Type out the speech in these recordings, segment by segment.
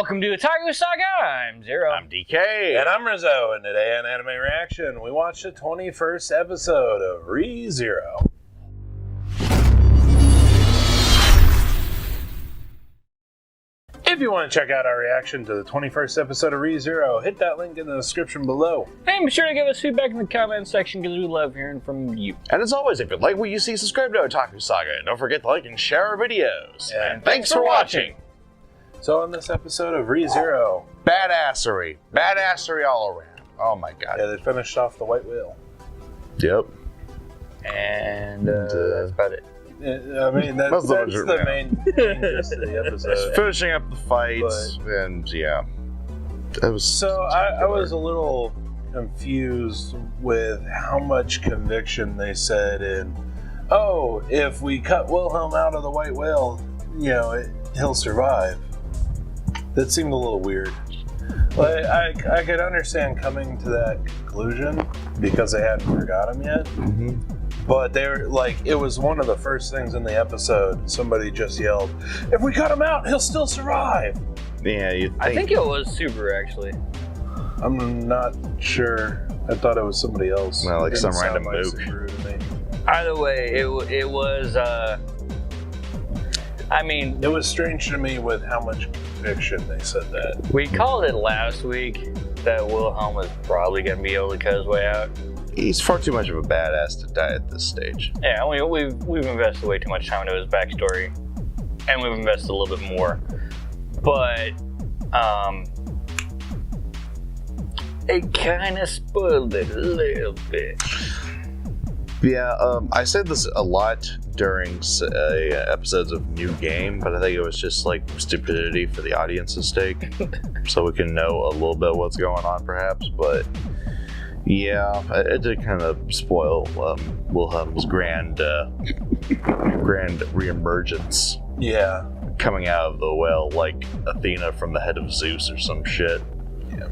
Welcome to Otaku Saga. I'm Zero. I'm DK. And I'm Rizzo, and today on Anime Reaction, we watched the 21st episode of ReZero. If you want to check out our reaction to the 21st episode of ReZero, hit that link in the description below. And be sure to give us feedback in the comment section because we love hearing from you. And as always, if you like what you see, subscribe to Otaku Saga. And don't forget to like and share our videos. And thanks for watching. So on this episode of ReZero, Badassery. Badassery all around. Oh my god. yeah, they finished off the White Whale. Yep. And that's about it. I mean, that's the main gist of the episode. Finishing up the fights, and yeah. That was So I was a little confused with how much conviction they said in, oh, if we cut Wilhelm out of the White Whale, you know, he'll survive. That seemed a little weird. Like, I could understand coming to that conclusion because they hadn't forgot him yet. Mm-hmm. But they were like, it was one of the first things in the episode. Somebody just yelled, "If we cut him out, he'll still survive." Yeah, I think it was Subaru actually. I'm not sure. I thought it was somebody else. Well, like It some didn't random sound like mook. Subaru to me. Either way, it was. I mean, It was strange to me with how much conviction they said that. we called it last week that Wilhelm was probably going to be able to cut his way out. he's far too much of a badass to die at this stage. Yeah, we've invested way too much time into his backstory, and we've invested a little bit more. But it kind of spoiled it a little bit. Yeah, I said this a lot during episodes of New Game, but I think it was just like stupidity for the audience's sake, so we can know a little bit what's going on, perhaps. But yeah, it did kind of spoil Wilhelm's grand reemergence, Yeah. coming out of the well like Athena from the head of Zeus or some shit. Yeah.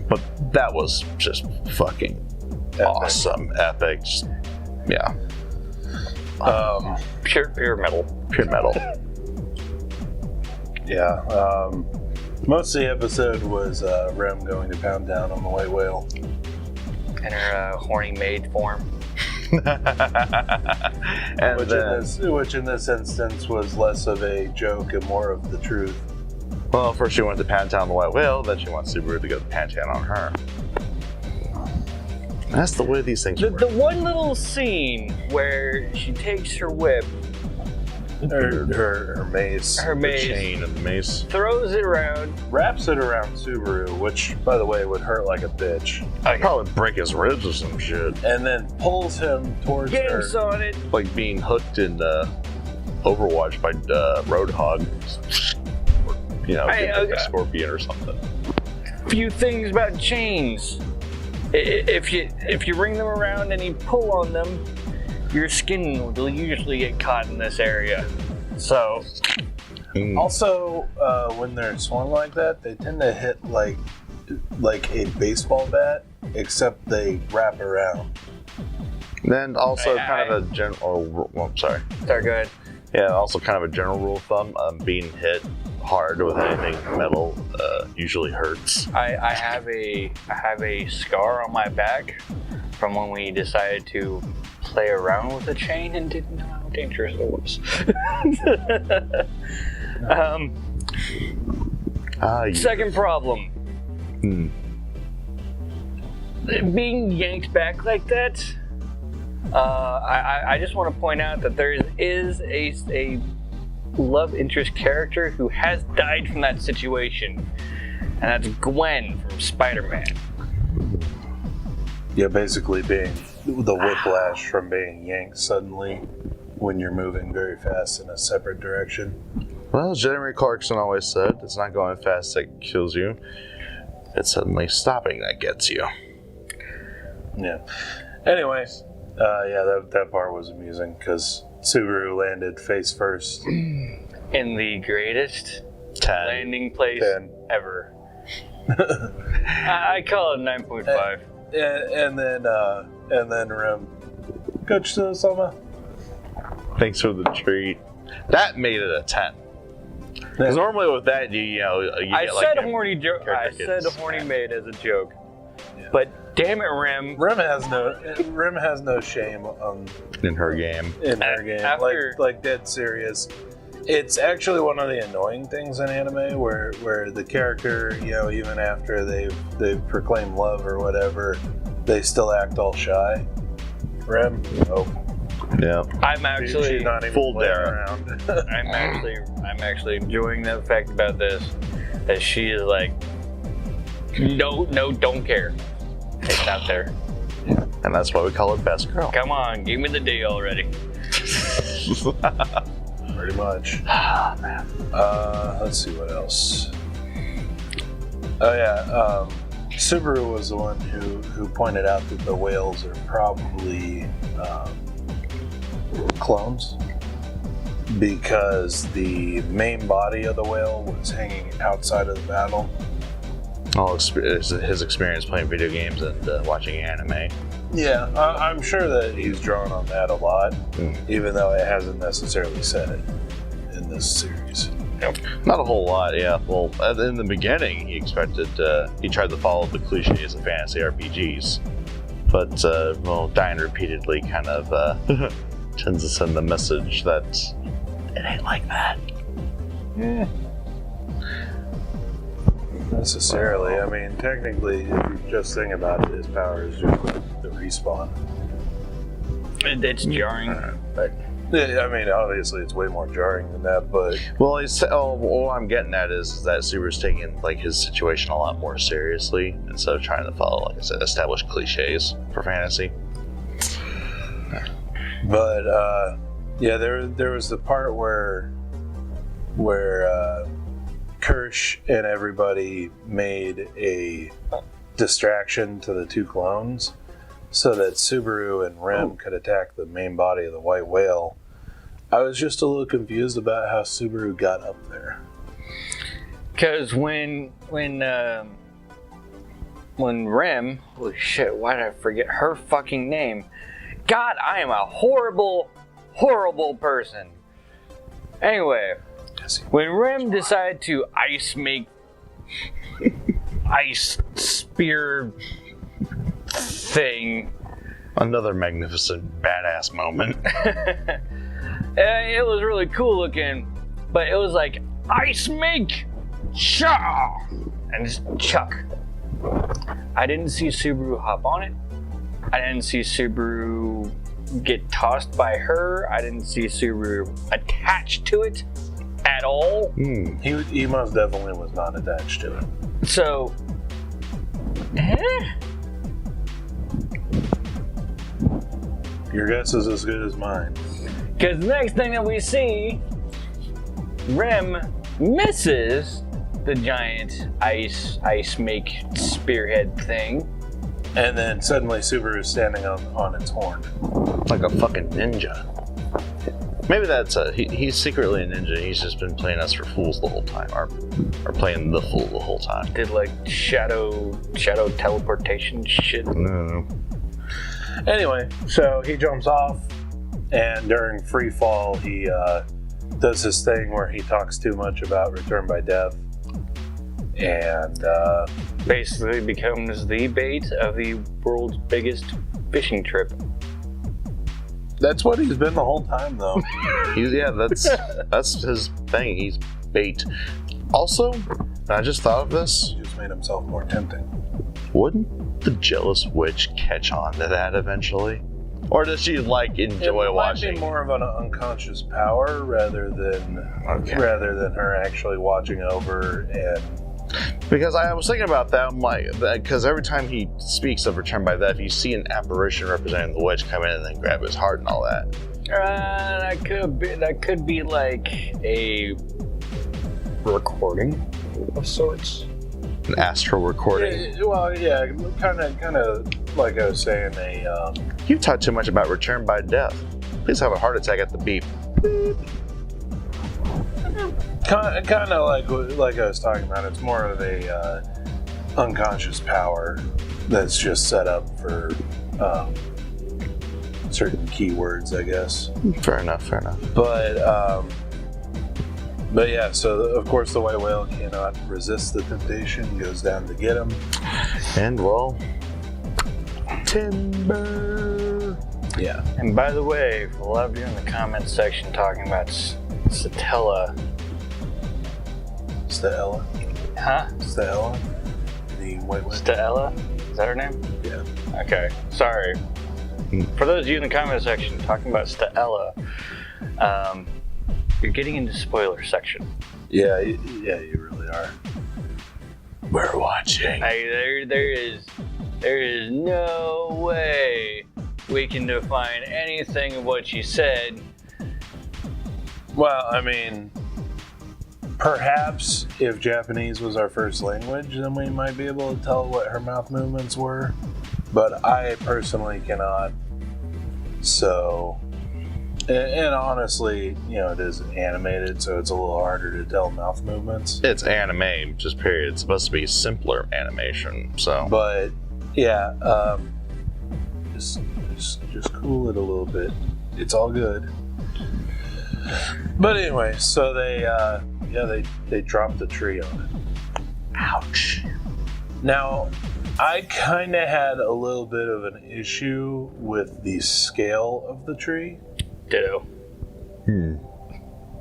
But that was just fucking awesome, epic. Just, yeah. Pure metal. Pure metal. Yeah. Most of the episode was Rem going to pound down on the White Whale. In her horny maid form. And Which in this instance was less of a joke and more of the truth. well, first she went to pound down the White Whale, then she wants Subaru to go to pound down on her. That's the way these things work. The one little scene where she takes her whip, Her mace. her The mace, chain and the mace. throws it around. Wraps it around Subaru, which, by the way, would hurt like a bitch. Probably break his ribs or some shit. And then pulls him towards her. Gets on it. Like being hooked in Overwatch by Roadhog. Or, you know, Hey, like okay. a scorpion or something. Few things about chains. If you ring them around and you pull on them, your skin will usually get caught in this area. So, Also, when they're swung like that, they tend to hit like a baseball bat, except they wrap around. Then also kind of I- a general. Well, sorry. sorry, go ahead. Yeah, also kind of a general rule of thumb: being hit hard with anything metal usually hurts. I have a scar on my back from when we decided to play around with the chain and didn't know how dangerous it was. Second problem. Being yanked back like that, I just want to point out that there is a love interest character who has died from that situation, and that's Gwen from Spider-Man. Yeah, basically being the whiplash from being yanked suddenly when you're moving very fast in a separate direction. Well, as Jeremy Clarkson always said, it's not going fast that kills you. It's suddenly stopping that gets you. Yeah. Anyway, that part was amusing because Subaru landed face first. In the greatest 10. landing place 10. ever. I call it 9.5. And then Rem, Coach Sama. Thanks for the treat. That made it a 10. Because normally with that, you I get said like horny joke. I said gets horny maid as a joke. Yeah. But damn it, Rem. Rem has no shame in her game. in her game. After- Like dead serious. It's actually one of the annoying things in anime where the character, even after they've proclaimed love or whatever, they still act all shy. Rem, oh, Yeah. I'm actually she's not even full playing Dara. around. I'm actually enjoying the fact about this that she is like, no, don't care. It's out there. And that's why we call her best girl. Come on, give me the D already. Pretty much. Let's see what else. Oh yeah, Subaru was the one who pointed out that the whales are probably clones because the main body of the whale was hanging outside of the battle. His experience playing video games and watching anime. Yeah, I'm sure that he's drawn on that a lot, even though it hasn't necessarily said it in this series. Not a whole lot, yeah. Well, in the beginning, he tried to follow the cliches of fantasy RPGs, but dying repeatedly kind of tends to send the message that it ain't like that. Yeah. Necessarily. I mean, technically, if you just think about it, his power is just the respawn. It's jarring, but Yeah, I mean, obviously, it's way more jarring than that, but Well, all I'm getting at is that Subaru's taking like his situation a lot more seriously instead of trying to follow, like I said, established cliches for fantasy. yeah, there was the part where Kirsch and everybody made a distraction to the two clones so that Subaru and Rem could attack the main body of the white whale. I was just a little confused about how Subaru got up there. because when Rem, holy shit, why did I forget her fucking name? God, I am a horrible person. Anyway, when Rem decided to ice spear thing, Another magnificent badass moment. it was really cool looking, but it was like ice make shaw and just chuck. I didn't see Subaru hop on it. I didn't see Subaru get tossed by her. I didn't see Subaru attached to it at all. He most definitely was not attached to it. So, Your guess is as good as mine. because the next thing that we see, Rem misses the giant ice make spearhead thing. And then suddenly Subaru is standing on its horn. Like a fucking ninja. Maybe that's he's secretly a ninja. He's just been playing us for fools the whole time, or playing the fool the whole time. Did like shadow teleportation shit. No. Anyway, so he jumps off, and during free fall, he does this thing where he talks too much about Return by Death, and Basically becomes the bait of the world's biggest fishing trip. that's what he's been the whole time, though. That's his thing. He's bait. Also, I just thought of this. He just made himself more tempting. Wouldn't the jealous witch catch on to that eventually? Or does she enjoy it watching? might be more of an unconscious power rather than her actually watching over and. Because I was thinking about that, I'm like, because every time he speaks of Return by Death, you see an apparition representing the witch come in and then grab his heart and all that. That could be like a recording of sorts. An astral recording. Yeah, kind of like I was saying, You talk too much about Return by Death. Please have a heart attack at the beep. kind of like I was talking about. It's more of a unconscious power that's just set up for certain keywords, I guess. Fair enough. But But yeah, so of course the white whale cannot resist the temptation, goes down to get him. And well, timber. Yeah. And by the way, for a lot of you in the comments section talking about Stella. Stella? Huh? Stella? The white whale? Stella? Is that her name? Yeah. Okay, sorry. For those of you in the comment section talking about Stella, you're getting into spoiler section. Yeah, you really are. We're watching. There is no way we can define anything of what she said. Well, I mean, perhaps if Japanese was our first language, then we might be able to tell what her mouth movements were. But I personally cannot. So, and honestly, it is animated, so it's a little harder to tell mouth movements. It's anime, just period. It's supposed to be simpler animation, so. But yeah, just cool it a little bit. It's all good. But anyway, so they dropped the tree on it. Ouch. Now, I kind of had a little bit of an issue with the scale of the tree. Ditto.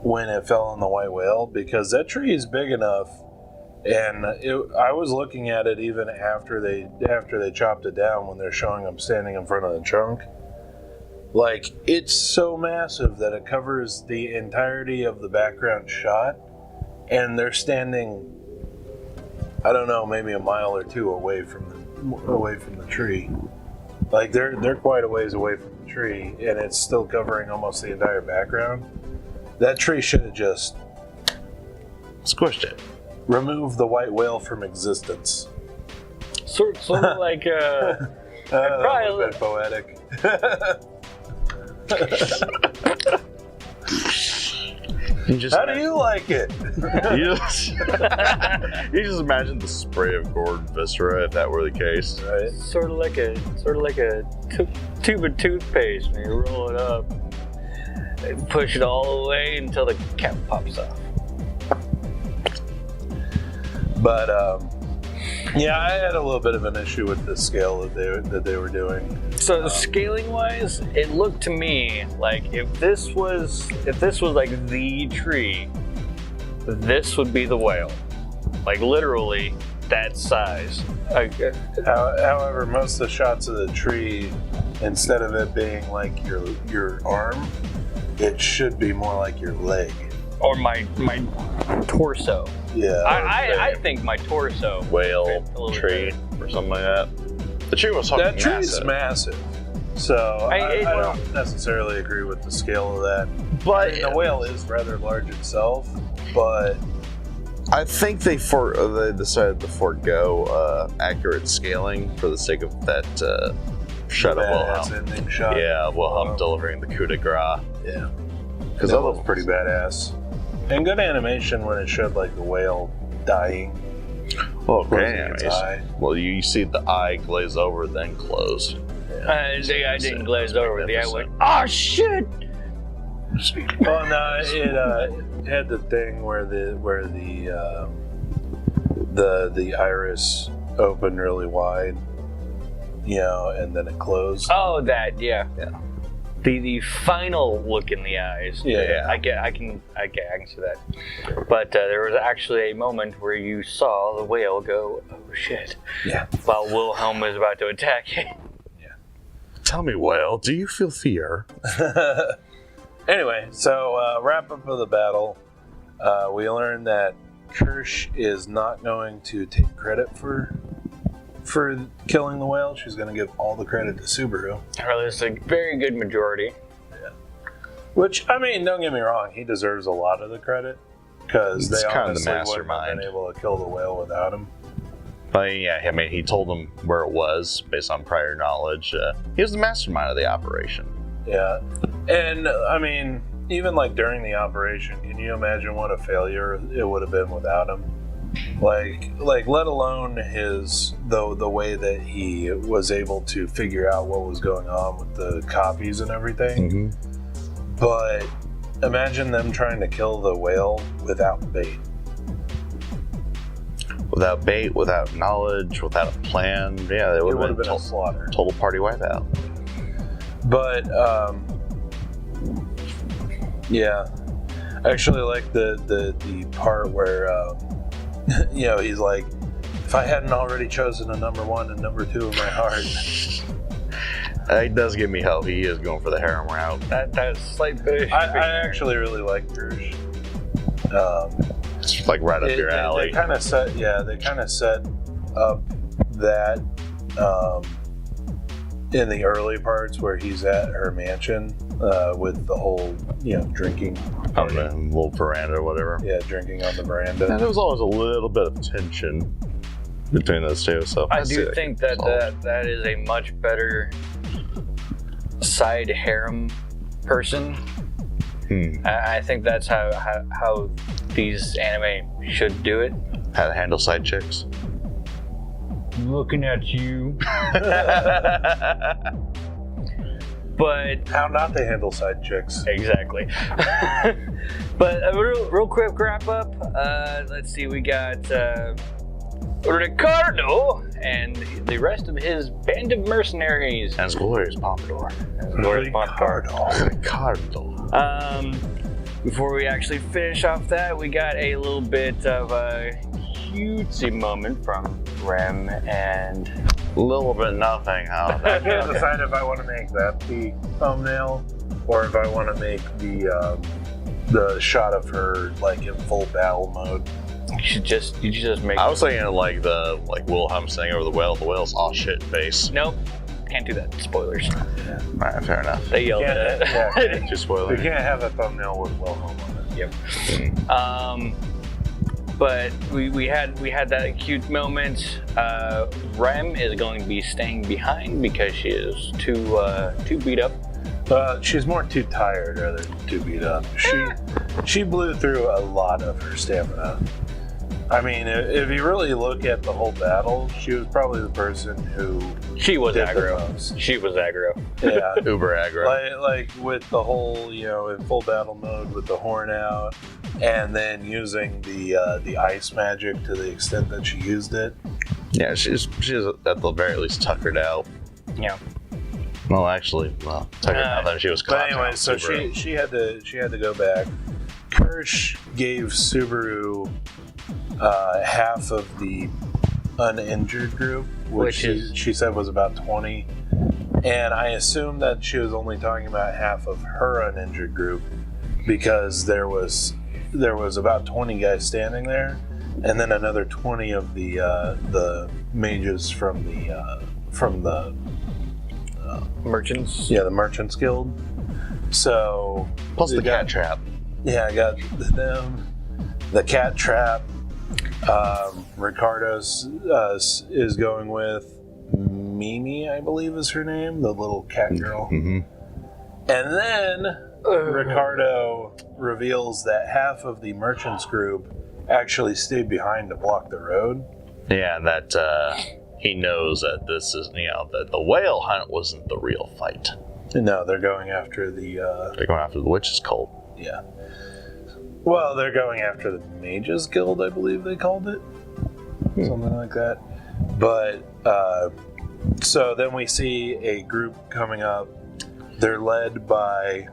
When it fell on the white whale, because that tree is big enough, and I was looking at it even after they chopped it down when they're showing them standing in front of the trunk. Like, it's so massive that it covers the entirety of the background shot, and they're standing, I don't know, maybe a mile or two away from the tree. Like, they're quite a ways away from the tree, and it's still covering almost the entire background. That tree should have just Squished it. removed the white whale from existence. Sort of like Probably a bit poetic. How do you like it? You just imagine the spray of gored viscera if that were the case. Right? sort of like a tube of toothpaste when you roll it up and push it all the way until the cap pops off. But yeah, I had a little bit of an issue with the scale that they were doing. So scaling wise, it looked to me like if this was like the tree, this would be the whale. Like literally that size. However, most of the shots of the tree, instead of it being like your arm, it should be more like your leg. Or my torso. Yeah. I think my torso. Whale tree or something like that. The tree was fucking That tree's massive. massive. So I don't necessarily agree with the scale of that. But the whale is rather large itself, but I think they decided to forego accurate scaling for the sake of that shot of badass Wilhelm. ending shot. Yeah, Wilhelm delivering the coup de grace. Yeah. Because That was pretty badass. And good animation when it showed like the whale dying. Oh, great Closing its animation. eye. Well, you see the eye glaze over, then close. The eye didn't glaze over. The eye went, oh shit! Well, no, it had the thing where the iris opened really wide, and then it closed. Oh, that, yeah. The final look in the eyes. Yeah. I can see that. But there was actually a moment where you saw the whale go, oh shit. Yeah. While Wilhelm was about to attack it. Tell me, whale, do you feel fear? Anyway, so wrap up of the battle. We learned that Kirsch is not going to take credit for killing the whale. She's going to give all the credit to Subaru. Or there's a very good majority. Yeah. Which, I mean, don't get me wrong, he deserves a lot of the credit because they kind of the honestly wouldn't have mastermind. been able to kill the whale without him. But yeah, I mean, he told them where it was based on prior knowledge. He was the mastermind of the operation. Yeah. And, I mean, even like during the operation, can you imagine what a failure it would have been without him? Like let alone the way that he was able to figure out what was going on with the copies and everything. Mm-hmm. But imagine them trying to kill the whale without bait. Without bait, without knowledge, without a plan. Yeah, it would have been a slaughter. Total party wipeout. But, yeah. I actually like the part where, he's like, if I hadn't already chosen a number 1 and number 2 in my heart. It does give me hope. He is going for the harem route. That's slight bit. I actually really like Grush. It's like right up your alley. They kind of set up that in the early parts where he's at her mansion with the whole drinking on the little veranda or whatever. Yeah, drinking on the veranda. And there was always a little bit of tension between those two. So I do think that is a much better side harem person. I think that's how these anime should do it. How to handle side chicks. Looking at you. But how not to handle side chicks. Exactly. But a real quick wrap up. Let's see, we got Ricardo and the rest of his band of mercenaries. And his glorious pompadour. Ricardo. Before we actually finish off that, we got a little bit of a cutesy moment from Rem and a little bit nothing. I can't decide if I want to make that the thumbnail or if I want to make the shot of her like in full battle mode. You just make. I was thinking like the Wilhelm saying over the whale. The whale's "aw shit" face. Nope, can't do that. Spoilers. Yeah. All right, fair enough. They yelled at it. Yeah, just spoiler. We can't have a thumbnail with Wilhelm on it. Yep. But we had that cute moment. Rem is going to be staying behind because she is too beat up. She's more too tired rather than too beat up. She blew through a lot of her stamina. I mean, if you really look at the whole battle, she was probably the person who she was did aggro. The most. She was aggro. Yeah, uber aggro. Like with the whole, in full battle mode with the horn out, and then using the ice magic to the extent that she used it. Yeah, she's at the very least tuckered out. Yeah. Well, actually, tuckered out. Then she was. But anyway, so she had to go back. Kirsch gave Subaru half of the uninjured group, which she said was about 20. And I assume that she was only talking about half of her uninjured group because there was about 20 guys standing there, and then another 20 of the mages from the merchants. Yeah, the Merchants Guild. So plus the cat trap. Yeah, I got them. The cat trap. Ricardo's is going with Mimi, I believe is her name, the little cat girl. Mm-hmm. And then Ricardo reveals that half of the merchants group actually stayed behind to block the road. Yeah, that he knows that this is, that the whale hunt wasn't the real fight. No, they're going after the... they're going after the witches' cult. Yeah. Well, they're going after the Mages Guild, I believe they called it. Something like that. But, so then we see a group coming up. They're led by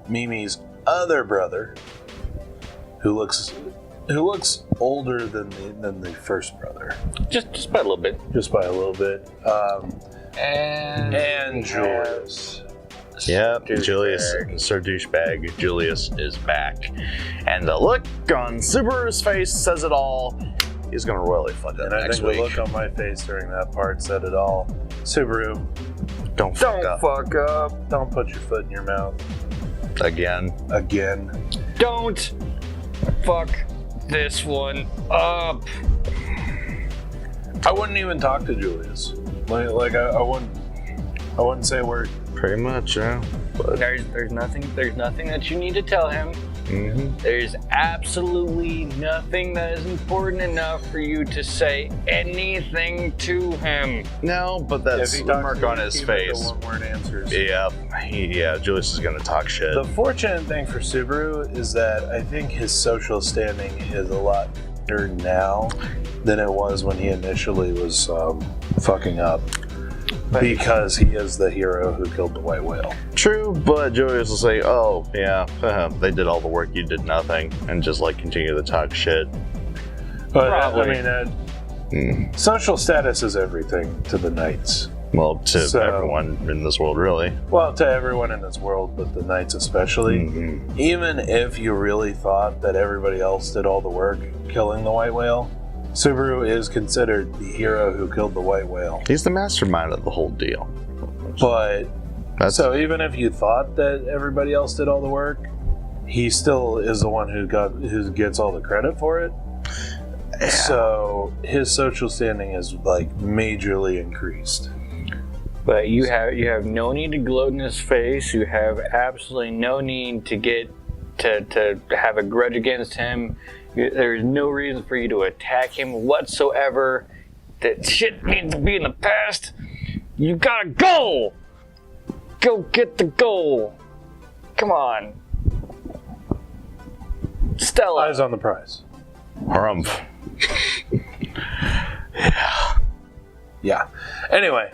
Mimi's other brother, who looks older than the first brother. Just by a little bit. Just by a little bit. And Julius. Yep, Julius, Sir Douchebag Julius is back. And the look on Subaru's face says it all. He's going to royally fuck up next week. The look on my face during that part said it all. Subaru, don't fuck up. Don't put your foot in your mouth. Again. Don't fuck this one up. I wouldn't even talk to Julius. Like I wouldn't say a word. Pretty much, yeah. But there's nothing that you need to tell him. There's absolutely nothing that is important enough for you to say anything to him. No, but that's the mark on his face. One-word answers. Yeah, Julius is gonna talk shit. The fortunate thing for Subaru is that I think his social standing is a lot better now than it was when he initially was fucking up. Because he is the hero who killed the white whale. True, but Julius will say, "Oh, yeah, they did all the work, you did nothing," and just like continue to talk shit. But Probably. I mean, social status is everything to the knights. Well, to everyone in this world, really. Well, to everyone in this world, but the knights especially. Even if you really thought that everybody else did all the work killing the white whale, Subaru is considered the hero who killed the white whale. He's the mastermind of the whole deal. But so even if you thought that everybody else did all the work, he still is the one who gets all the credit for it. Yeah. So his social standing is like majorly increased. But you have no need to gloat in his face. You have absolutely no need to get to have a grudge against him. There's no reason for you to attack him whatsoever. That shit needs to be in the past. You gotta go! Go get the goal. Come on. Stella. Eyes on the prize. Harumph. Yeah. Anyway.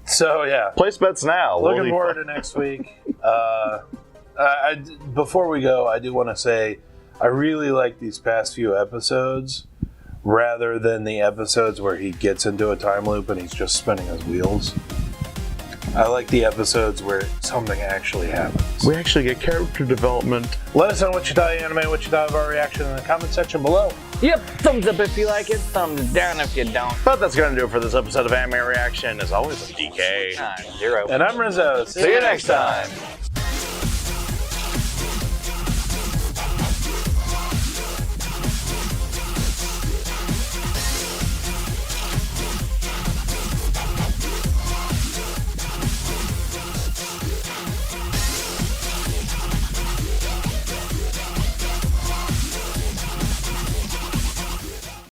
So, yeah. Place bets now. Looking forward to next week. Before we go, I do want to say I really like these past few episodes rather than the episodes where he gets into a time loop and he's just spinning his wheels. I like the episodes where something actually happens. We actually get character development. Let us know what you thought of the anime, what you thought of our reaction in the comment section below. Yep, thumbs up if you like it, thumbs down if you don't. But that's going to do it for this episode of Anime Reaction. As always, I'm DK. I'm Zero. And I'm Rizzo. See you next time.